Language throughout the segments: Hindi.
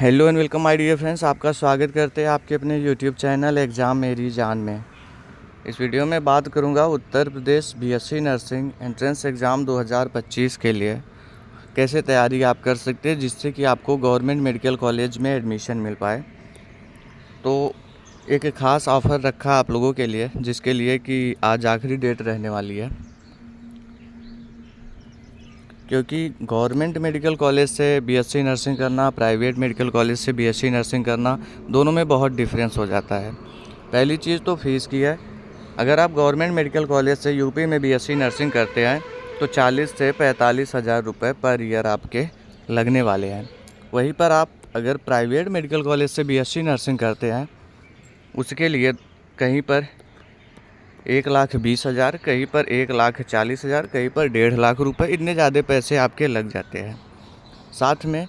Hello and welcome my dear friends. आपका स्वागत करते हैं आपके अपने यूट्यूब चैनल एग्ज़ाम मेरी जान में। इस वीडियो में बात करूंगा Uttar Pradesh BSc nursing entrance exam 2025 के लिए कैसे तैयारी आप कर सकते हैं जिससे कि आपको गवर्नमेंट मेडिकल कॉलेज में एडमिशन मिल पाए। तो एक ख़ास ऑफ़र रखा आप लोगों के लिए जिसके लिए कि आज आखिरी डेट रहने वाली है, क्योंकि गवर्नमेंट मेडिकल कॉलेज से बीएससी नर्सिंग करना, प्राइवेट मेडिकल कॉलेज से बीएससी नर्सिंग करना, दोनों में बहुत डिफरेंस हो जाता है। पहली चीज़ तो फ़ीस की है। अगर आप गवर्नमेंट मेडिकल कॉलेज से यूपी में बीएससी नर्सिंग करते हैं तो 40 से 45 हज़ार रुपये पर ईयर आपके लगने वाले हैं। वहीं पर आप अगर प्राइवेट मेडिकल कॉलेज से बीएससी नर्सिंग करते हैं उसके लिए कहीं पर 1,20,000, कहीं पर 1,40,000, कहीं पर 1,50,000 रुपये, इतने ज़्यादा पैसे आपके लग जाते हैं। साथ में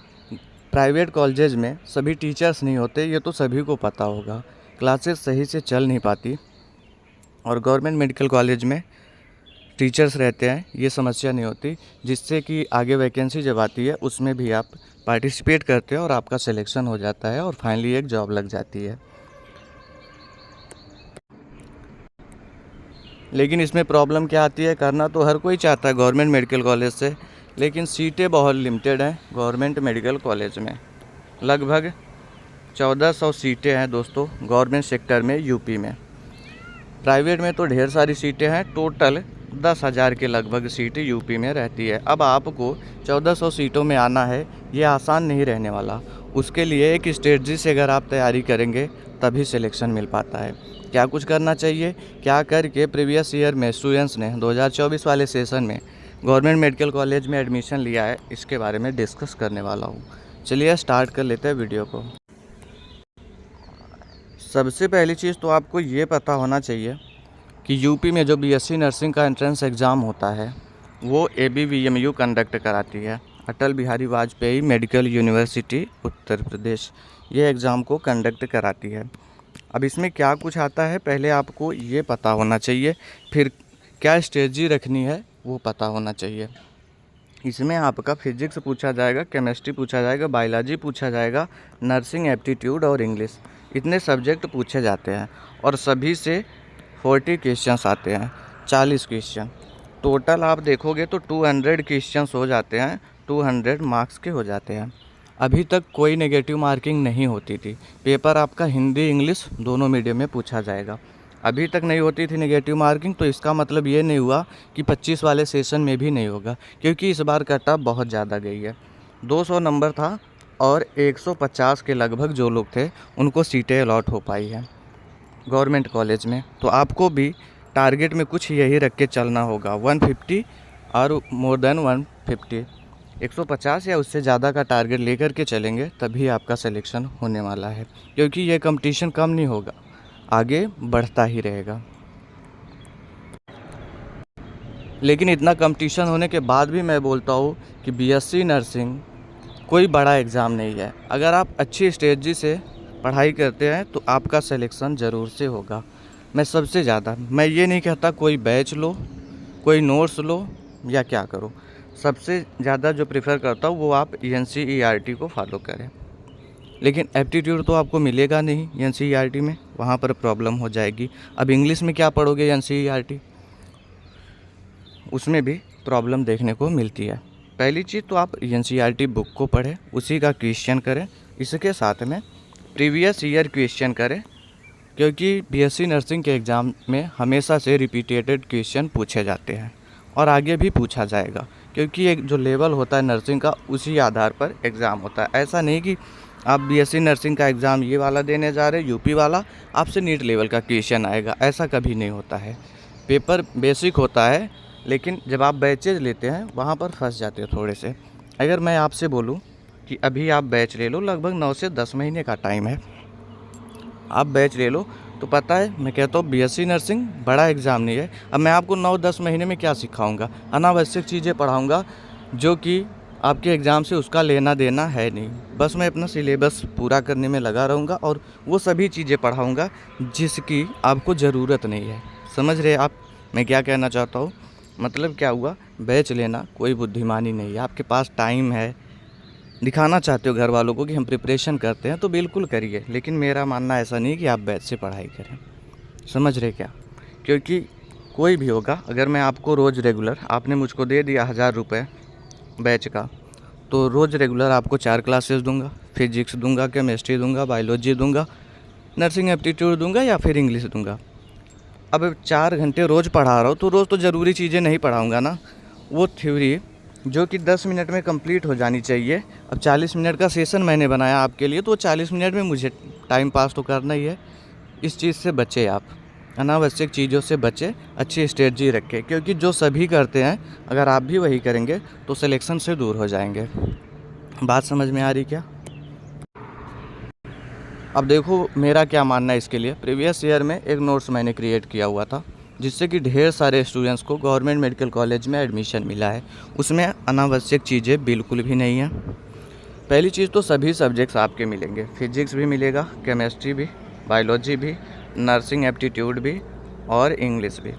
प्राइवेट कॉलेजेस में सभी टीचर्स नहीं होते, ये तो सभी को पता होगा। क्लासेस सही से चल नहीं पाती और गवर्नमेंट मेडिकल कॉलेज में टीचर्स रहते हैं, ये समस्या नहीं होती, जिससे कि आगे वैकेंसी जब आती है उसमें भी आप पार्टिसिपेट करते हो और आपका सिलेक्शन हो जाता है और फाइनली एक जॉब लग जाती है। लेकिन इसमें प्रॉब्लम क्या आती है, करना तो हर कोई चाहता है गवर्नमेंट मेडिकल कॉलेज से, लेकिन सीटें बहुत लिमिटेड हैं गवर्नमेंट मेडिकल कॉलेज में। लगभग 1400 सीटें हैं दोस्तों गवर्नमेंट सेक्टर में यूपी में। प्राइवेट में तो ढेर सारी सीटें हैं, टोटल 10,000 के लगभग सीटें यूपी में रहती है। अब आपको 1400 सीटों में आना है, ये आसान नहीं रहने वाला। उसके लिए एक स्ट्रेटजी से अगर आप तैयारी करेंगे तभी सिलेक्शन मिल पाता है। क्या कुछ करना चाहिए, क्या करके प्रीवियस ईयर में स्टूडेंट्स ने 2024 वाले सेशन में गवर्नमेंट मेडिकल कॉलेज में एडमिशन लिया है, इसके बारे में डिस्कस करने वाला हूँ। चलिए स्टार्ट कर लेते हैं वीडियो को। सबसे पहली चीज़ तो आपको ये पता होना चाहिए कि यूपी में जो बीएससी नर्सिंग का एंट्रेंस एग्ज़ाम होता है वो ABVMU कंडक्ट कराती है, अटल बिहारी वाजपेयी मेडिकल यूनिवर्सिटी उत्तर प्रदेश। ये एग्ज़ाम को कंडक्ट कराती है। अब इसमें क्या कुछ आता है पहले आपको ये पता होना चाहिए, फिर क्या स्ट्रेटजी रखनी है वो पता होना चाहिए। इसमें आपका फिजिक्स पूछा जाएगा, केमिस्ट्री पूछा जाएगा, बायोलॉजी पूछा जाएगा, नर्सिंग एप्टीट्यूड और इंग्लिश, इतने सब्जेक्ट पूछे जाते हैं और सभी से 40 क्वेश्चंस आते हैं, 40 क्वेश्चन टोटल। आप देखोगे तो 200 क्वेश्चंस हो जाते हैं, 200 मार्क्स के हो जाते हैं। अभी तक कोई नेगेटिव मार्किंग नहीं होती थी। पेपर आपका हिंदी इंग्लिश दोनों मीडियम में पूछा जाएगा। अभी तक नहीं होती थी नेगेटिव मार्किंग, तो इसका मतलब ये नहीं हुआ कि 25 वाले सेशन में भी नहीं होगा, क्योंकि इस बार कट ऑफ बहुत ज़्यादा गई है। 200 नंबर था और 150 के लगभग जो लोग थे उनको सीटें अलॉट हो पाई हैं गवर्नमेंट कॉलेज में। तो आपको भी टारगेट में कुछ यही रख के चलना होगा, 150 और मोर देन 150, 150 या उससे ज़्यादा का टारगेट लेकर के चलेंगे तभी आपका सिलेक्शन होने वाला है, क्योंकि ये कंपटीशन कम नहीं होगा, आगे बढ़ता ही रहेगा। लेकिन इतना कंपटीशन होने के बाद भी मैं बोलता हूँ कि बीएससी नर्सिंग कोई बड़ा एग्ज़ाम नहीं है। अगर आप अच्छी स्ट्रेटजी से पढ़ाई करते हैं तो आपका सिलेक्शन ज़रूर से होगा। मैं ये नहीं कहता कोई बैच लो, कोई नोट्स लो या क्या करो। सबसे ज़्यादा जो प्रेफर करता हूँ वो आप NCERT को फॉलो करें। लेकिन एप्टीट्यूड तो आपको मिलेगा नहीं NCERT में, वहाँ पर प्रॉब्लम हो जाएगी। अब इंग्लिश में क्या पढ़ोगे NCERT, उसमें भी प्रॉब्लम देखने को मिलती है। पहली चीज़ तो आप NCERT बुक को पढ़ें, उसी का क्वेश्चन करें, इसके साथ में प्रीवियस ईयर क्वेश्चन करें, क्योंकि बीएससी नर्सिंग के एग्ज़ाम में हमेशा से रिपीटेड क्वेश्चन पूछे जाते हैं और आगे भी पूछा जाएगा, क्योंकि एक जो लेवल होता है नर्सिंग का उसी आधार पर एग्ज़ाम होता है। ऐसा नहीं कि आप बीएससी नर्सिंग का एग्ज़ाम ये वाला देने जा रहे यूपी वाला, आपसे नीट लेवल का क्वेश्चन आएगा, ऐसा कभी नहीं होता है। पेपर बेसिक होता है, लेकिन जब आप बैचेज लेते हैं वहाँ पर फंस जाते हो थोड़े से। अगर मैं आपसे बोलूँ कि अभी आप बैच ले लो, लगभग 9 से 10 महीने का टाइम है, आप बैच ले लो, तो पता है मैं कहता हूँ बीएससी नर्सिंग बड़ा एग्ज़ाम नहीं है। अब मैं आपको 9-10 महीने में क्या सिखाऊंगा, अनावश्यक चीज़ें पढ़ाऊंगा जो कि आपके एग्ज़ाम से उसका लेना देना है नहीं। बस मैं अपना सिलेबस पूरा करने में लगा रहूँगा और वो सभी चीज़ें पढ़ाऊँगा जिसकी आपको ज़रूरत नहीं है। समझ रहे आप मैं क्या कहना चाहता हूँ? मतलब क्या हुआ, बैच लेना कोई बुद्धिमानी नहीं है, आपके पास टाइम है, दिखाना चाहते हो घर वालों को कि हम प्रिपरेशन करते हैं तो बिल्कुल करिए, लेकिन मेरा मानना ऐसा नहीं कि आप बैच से पढ़ाई करें। समझ रहे क्या? क्योंकि कोई भी होगा, अगर मैं आपको रोज़ रेगुलर आपने मुझको दे दिया 1000 रुपये बैच का, तो रोज़ रेगुलर आपको 4 क्लासेस दूंगा, फिजिक्स दूंगा, केमिस्ट्री दूंगा, बायोलॉजी दूंगा, नर्सिंग एप्टीट्यूड दूंगा या फिर इंग्लिश दूंगा। अब 4 घंटे रोज़ पढ़ा रहा हूँ तो रोज़ तो ज़रूरी चीज़ें नहीं पढ़ाऊँगा ना। वो थ्योरी जो कि 10 मिनट में कंप्लीट हो जानी चाहिए, अब 40 मिनट का सेशन मैंने बनाया आपके लिए, तो 40 मिनट में मुझे टाइम पास तो करना ही है। इस चीज़ से बचे आप, अनावश्यक चीज़ों से बचे, अच्छी स्ट्रेटजी रखें, क्योंकि जो सभी करते हैं अगर आप भी वही करेंगे तो सिलेक्शन से दूर हो जाएंगे। बात समझ में आ रही क्या? अब देखो मेरा क्या मानना है इसके लिए। प्रीवियस ईयर में एक नोट्स मैंने क्रिएट किया हुआ था, जिससे कि ढेर सारे स्टूडेंट्स को गवर्नमेंट मेडिकल कॉलेज में एडमिशन मिला है। उसमें अनावश्यक चीज़ें बिल्कुल भी नहीं हैं। पहली चीज़ तो सभी सब्जेक्ट्स आपके मिलेंगे, फिजिक्स भी मिलेगा, केमिस्ट्री भी, बायोलॉजी भी, नर्सिंग एप्टीट्यूड भी और इंग्लिश भी।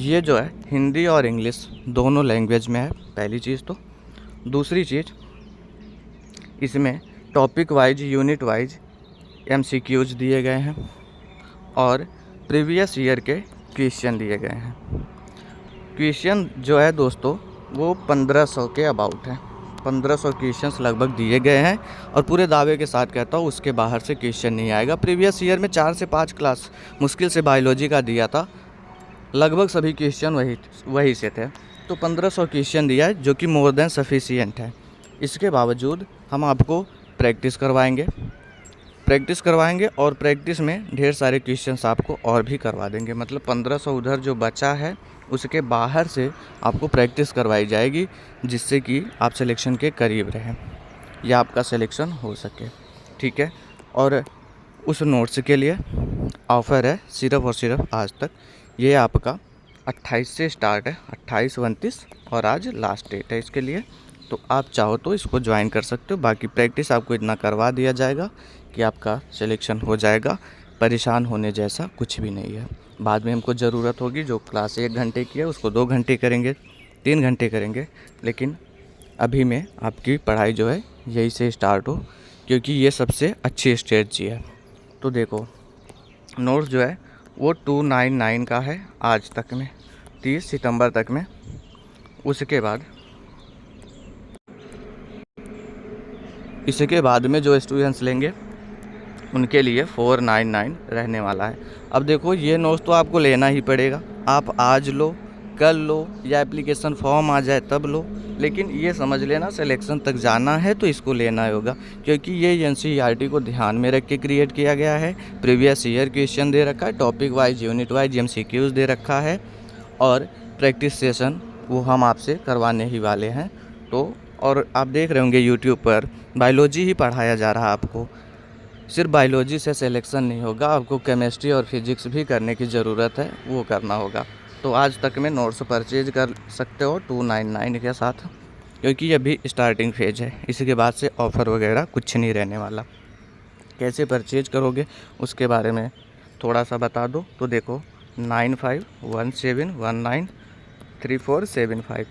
ये जो है हिंदी और इंग्लिश दोनों लैंग्वेज में है, पहली चीज़ तो। दूसरी चीज़, इसमें topic wise, unit wise MCQs दिए गए हैं और प्रीवियस ईयर के क्वेश्चन दिए गए हैं। क्वेश्चन जो है दोस्तों वो 1500 के अबाउट है, 1500 क्वेश्चंस लगभग दिए गए हैं और पूरे दावे के साथ कहता हूँ उसके बाहर से क्वेश्चन नहीं आएगा। प्रीवियस ईयर में 4 से 5 क्लास मुश्किल से बायोलॉजी का दिया था, लगभग सभी क्वेश्चन वही से थे, तो 1500 क्वेश्चन दिया है जो कि मोर देन सफिशिएंट है। इसके बावजूद हम आपको प्रैक्टिस करवाएंगे और प्रैक्टिस में ढेर सारे क्वेश्चंस आपको और भी करवा देंगे। मतलब 1500 उधर जो बचा है उसके बाहर से आपको प्रैक्टिस करवाई जाएगी, जिससे कि आप सिलेक्शन के करीब रहें या आपका सिलेक्शन हो सके। ठीक है, और उस नोट्स के लिए ऑफ़र है सिर्फ़ और सिर्फ आज तक। ये आपका 28 से स्टार्ट है, 28, 29 और आज लास्ट डेट है इसके लिए। तो आप चाहो तो इसको ज्वाइन कर सकते हो। बाकी प्रैक्टिस आपको इतना करवा दिया जाएगा कि आपका सिलेक्शन हो जाएगा। परेशान होने जैसा कुछ भी नहीं है। बाद में हमको ज़रूरत होगी, जो क्लास 1 घंटे की है उसको 2 घंटे करेंगे, 3 घंटे करेंगे, लेकिन अभी में आपकी पढ़ाई जो है यही से स्टार्ट हो, क्योंकि ये सबसे अच्छी स्ट्रेटजी है। तो देखो नोट्स जो है वो 299 का है आज तक में, 30 सितंबर तक में। इसके बाद में जो स्टूडेंट्स लेंगे उनके लिए 499 रहने वाला है। अब देखो ये नोट्स तो आपको लेना ही पड़ेगा, आप आज लो, कल लो या एप्लीकेशन फॉर्म आ जाए तब लो, लेकिन ये समझ लेना सिलेक्शन तक जाना है तो इसको लेना होगा, क्योंकि ये NCERT को ध्यान में रख के क्रिएट किया गया है। प्रीवियस ईयर क्वेश्चन दे रखा है, topic wise, unit wise MCQs दे रखा है और प्रैक्टिस सेशन वो हम आपसे करवाने ही वाले हैं। तो और आप देख रहे होंगे यूट्यूब पर बायोलॉजी ही पढ़ाया जा रहा है आपको। सिर्फ बायोलॉजी से सिलेक्शन नहीं होगा, आपको केमिस्ट्री और फिजिक्स भी करने की ज़रूरत है, वो करना होगा। तो आज तक में नोट्स परचेज कर सकते हो 299 के साथ, क्योंकि अभी स्टार्टिंग फेज है। इसके बाद से ऑफ़र वगैरह कुछ नहीं रहने वाला। कैसे परचेज करोगे उसके बारे में थोड़ा सा बता दो। तो देखो 9517193475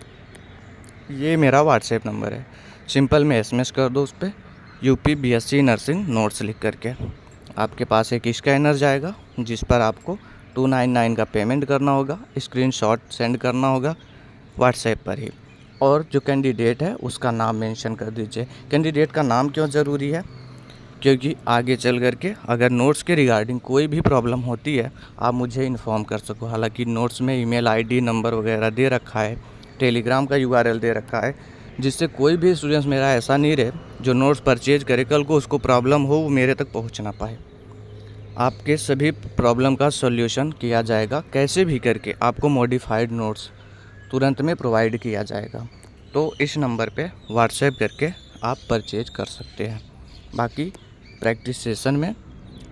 ये मेरा व्हाट्सएप नंबर है। सिंपल में SMS कर दो उस पर UP BSc नर्सिंग नोट्स लिख करके। आपके पास एक स्कैनर जाएगा जिस पर आपको 299 का पेमेंट करना होगा, स्क्रीनशॉट सेंड करना होगा व्हाट्सएप पर ही, और जो कैंडिडेट है उसका नाम मेंशन कर दीजिए। कैंडिडेट का नाम क्यों ज़रूरी है? क्योंकि आगे चल करके अगर नोट्स के रिगार्डिंग कोई भी प्रॉब्लम होती है आप मुझे इन्फॉर्म कर सको। हालांकि नोट्स में ईमेल ID नंबर वगैरह दे रखा है, टेलीग्राम का URL दे रखा है, जिससे कोई भी स्टूडेंट्स मेरा ऐसा नहीं रहे जो नोट्स परचेज करे कल को उसको प्रॉब्लम हो वो मेरे तक पहुंच ना पाए। आपके सभी प्रॉब्लम का सॉल्यूशन किया जाएगा, कैसे भी करके आपको मॉडिफाइड नोट्स तुरंत में प्रोवाइड किया जाएगा। तो इस नंबर पे व्हाट्सएप करके आप परचेज कर सकते हैं। बाकी प्रैक्टिस सेशन में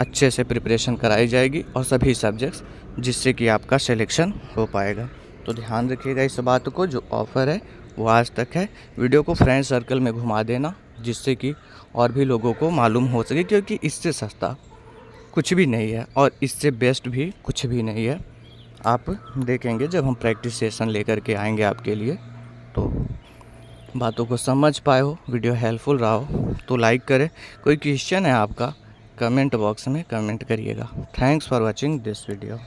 अच्छे से प्रिपरेशन कराई जाएगी और सभी सब्जेक्ट्स, जिससे कि आपका सिलेक्शन हो पाएगा। तो ध्यान रखिएगा इस बात को, जो ऑफ़र है वो आज तक है। वीडियो को फ्रेंड सर्कल में घुमा देना, जिससे कि और भी लोगों को मालूम हो सके, क्योंकि इससे सस्ता कुछ भी नहीं है और इससे बेस्ट भी कुछ भी नहीं है। आप देखेंगे जब हम प्रैक्टिस सेशन लेकर के आएंगे आपके लिए। तो बातों को समझ पाए हो, वीडियो हेल्पफुल रहा हो तो लाइक करें। कोई क्वेश्चन है आपका, कमेंट बॉक्स में कमेंट करिएगा। Thanks for watching this video.